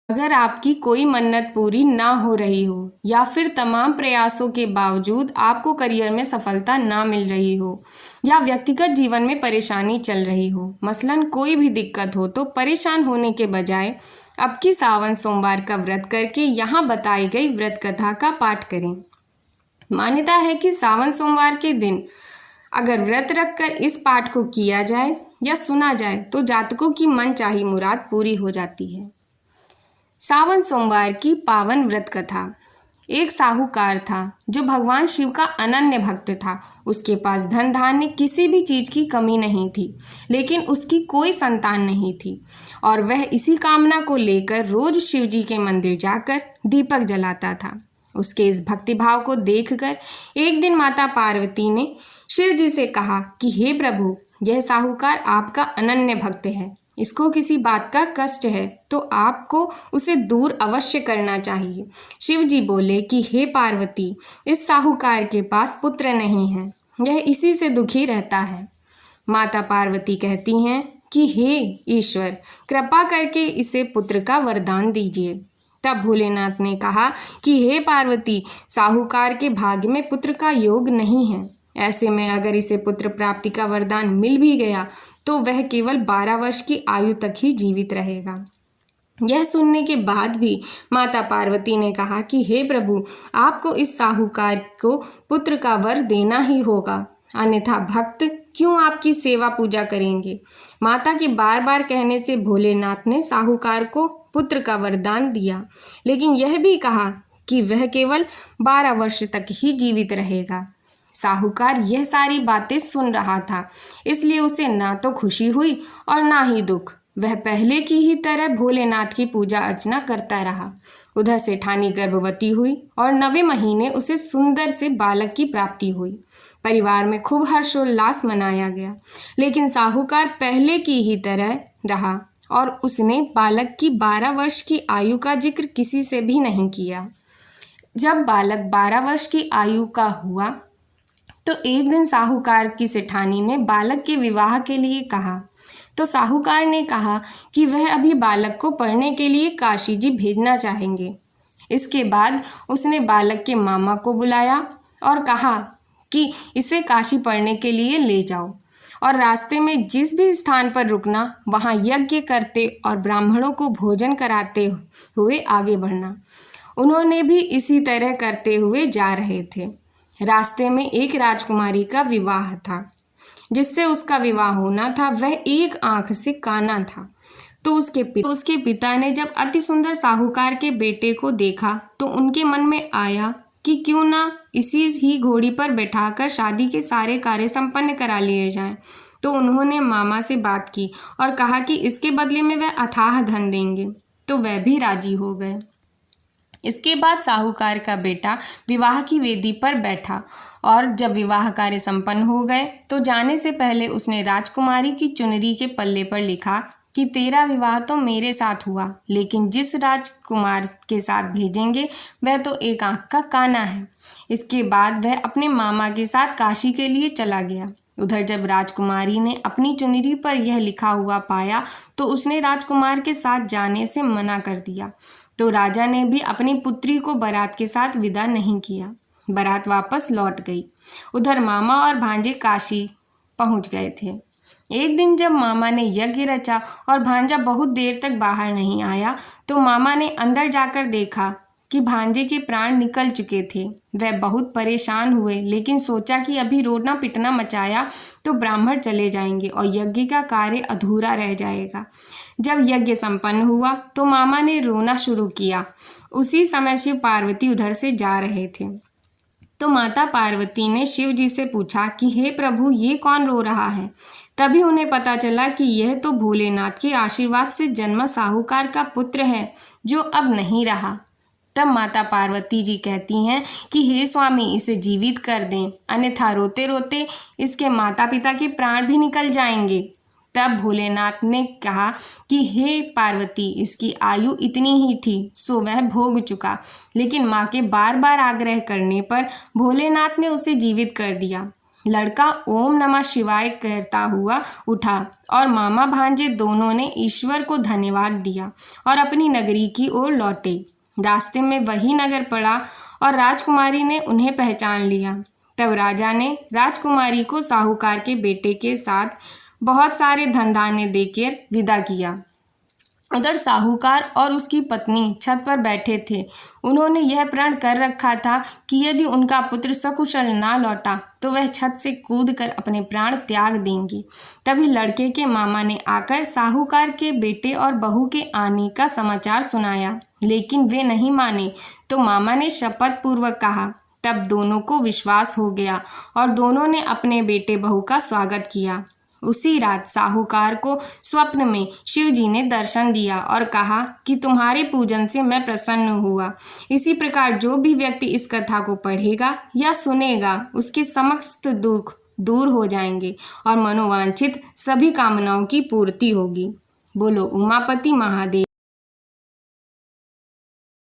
अगर आपकी कोई मन्नत पूरी ना हो रही हो या फिर तमाम प्रयासों के बावजूद आपको करियर में सफलता ना मिल रही हो या व्यक्तिगत जीवन में परेशानी चल रही हो, मसलन कोई भी दिक्कत हो, तो परेशान होने के बजाय अब की सावन सोमवार का व्रत करके यहाँ बताई गई व्रत कथा का पाठ करें। मान्यता है कि सावन सोमवार के दिन अगर व्रत रखकर इस पाठ को किया जाए या सुना जाए तो जातकों की मनचाही मुराद पूरी हो जाती है। सावन सोमवार की पावन व्रत कथा। एक साहूकार था जो भगवान शिव का अनन्य भक्त था। उसके पास धन धान्य किसी भी चीज की कमी नहीं थी, लेकिन उसकी कोई संतान नहीं थी और वह इसी कामना को लेकर रोज शिव जी के मंदिर जाकर दीपक जलाता था। उसके इस भक्तिभाव को देखकर एक दिन माता पार्वती ने शिव जी से कहा कि हे प्रभु, यह साहूकार आपका अनन्य भक्त है, इसको किसी बात का कष्ट है तो आपको उसे दूर अवश्य करना चाहिए। शिव जी बोले कि हे पार्वती, इस साहूकार के पास पुत्र नहीं है, यह इसी से दुखी रहता है। माता पार्वती कहती हैं कि हे ईश्वर, कृपा करके इसे पुत्र का वरदान दीजिए। तब भोलेनाथ ने कहा कि हे पार्वती, साहूकार के भाग्य में पुत्र का योग नहीं है। ऐसे में अगर इसे पुत्र प्राप्ति का वरदान मिल भी गया तो वह केवल 12 वर्ष की आयु तक ही जीवित रहेगा। यह सुनने के बाद भी माता पार्वती ने कहा कि हे प्रभु, आपको इस साहूकार को पुत्र का वर देना ही होगा, अन्यथा भक्त क्यों आपकी सेवा पूजा करेंगे। माता के बार बार कहने से भोलेनाथ ने साहूकार को पुत्र का वरदान दिया, लेकिन यह भी कहा कि वह केवल 12 वर्ष तक ही जीवित रहेगा। साहूकार यह सारी बातें सुन रहा था, इसलिए उसे ना तो खुशी हुई और ना ही दुख। वह पहले की ही तरह भोलेनाथ की पूजा अर्चना करता रहा। उधर सेठानी गर्भवती हुई और 9वें महीने उसे सुंदर से बालक की प्राप्ति हुई। परिवार में खूब हर्षोल्लास मनाया गया, लेकिन साहूकार पहले की ही तरह रहा और उसने बालक की 12 वर्ष की आयु का जिक्र किसी से भी नहीं किया। जब बालक 12 वर्ष की आयु का हुआ तो एक दिन साहूकार की सेठानी ने बालक के विवाह के लिए कहा, तो साहूकार ने कहा कि वह अभी बालक को पढ़ने के लिए काशी जी भेजना चाहेंगे। इसके बाद उसने बालक के मामा को बुलाया और कहा कि इसे काशी पढ़ने के लिए ले जाओ और रास्ते में जिस भी स्थान पर रुकना वहाँ यज्ञ करते और ब्राह्मणों को भोजन कराते हुए आगे बढ़ना। उन्होंने भी इसी तरह करते हुए जा रहे थे। रास्ते में एक राजकुमारी का विवाह था। जिससे उसका विवाह होना था वह एक आंख से काना था। तो उसके पिता ने जब अति सुंदर साहूकार के बेटे को देखा तो उनके मन में आया कि क्यों ना इसी ही घोड़ी पर बैठाकर शादी के सारे कार्य संपन्न करा लिए जाएं। तो उन्होंने मामा से बात की और कहा कि इसके बदले में वह अथाह धन देंगे, तो वह भी राजी हो गए। इसके बाद साहूकार का बेटा विवाह की वेदी पर बैठा और जब विवाह कार्य संपन्न हो गए तो जाने से पहले उसने राजकुमारी की चुनरी के पल्ले पर लिखा कि तेरा विवाह तो मेरे साथ हुआ, लेकिन जिस राजकुमार के साथ भेजेंगे वह तो एक आंख का काना है। इसके बाद वह अपने मामा के साथ काशी के लिए चला गया। उधर जब राजकुमारी ने अपनी चुनरी पर यह लिखा हुआ पाया तो उसने राजकुमार के साथ जाने से मना कर दिया। तो राजा ने भी अपनी पुत्री को बारात के साथ विदा नहीं किया। बारात वापस लौट गई। उधर मामा और भांजे काशी पहुंच गए थे। एक दिन जब मामा ने यज्ञ रचा और भांजा बहुत देर तक बाहर नहीं आया तो मामा ने अंदर जाकर देखा कि भांजे के प्राण निकल चुके थे। वह बहुत परेशान हुए, लेकिन सोचा कि अभी रोना पिटना मचाया तो ब्राह्मण चले जाएंगे और यज्ञ का कार्य अधूरा रह जाएगा। जब यज्ञ संपन्न हुआ तो मामा ने रोना शुरू किया। उसी समय शिव पार्वती उधर से जा रहे थे। तो माता पार्वती ने शिव जी से पूछा कि हे प्रभु, ये कौन रो रहा है। तभी उन्हें पता चला कि यह तो भोलेनाथ के आशीर्वाद से जन्मा साहूकार का पुत्र है जो अब नहीं रहा। तब माता पार्वती जी कहती हैं कि हे स्वामी, इसे जीवित कर दें, अन्यथा रोते रोते इसके माता पिता के प्राण भी निकल जाएंगे। तब भोलेनाथ ने कहा कि हे पार्वती, इसकी आयु इतनी ही थी सो वह भोग चुका, लेकिन माँ के बार बार आग्रह करने पर भोलेनाथ ने उसे जीवित कर दिया। लड़का ओम नमः शिवाय कहता हुआ उठा और मामा भांजे दोनों ने ईश्वर को धन्यवाद दिया और अपनी नगरी की ओर लौटे। रास्ते में वही नगर पड़ा और राजकुमारी ने उन्हें पहचान लिया। तब राजा ने राजकुमारी को साहूकार के बेटे के साथ बहुत सारे धन धान्य देकर विदा किया। उधर साहूकार और उसकी पत्नी छत पर बैठे थे। उन्होंने यह प्रण कर रखा था कि यदि उनका पुत्र सकुशल ना लौटा तो वह छत से कूदकर अपने प्राण त्याग देंगे। तभी लड़के के मामा ने आकर साहूकार के बेटे और बहू के आने का समाचार सुनाया, लेकिन वे नहीं माने तो मामा ने शपथ पूर्वक कहा। तब दोनों को विश्वास हो गया और दोनों ने अपने बेटे बहू का स्वागत किया। उसी रात साहूकार को स्वप्न में शिव जी ने दर्शन दिया और कहा कि तुम्हारे पूजन से मैं प्रसन्न हुआ। इसी प्रकार जो भी व्यक्ति इस कथा को पढ़ेगा या सुनेगा उसके समस्त दुख दूर हो जाएंगे और मनोवांछित सभी कामनाओं की पूर्ति होगी। बोलो उमापति महादेव।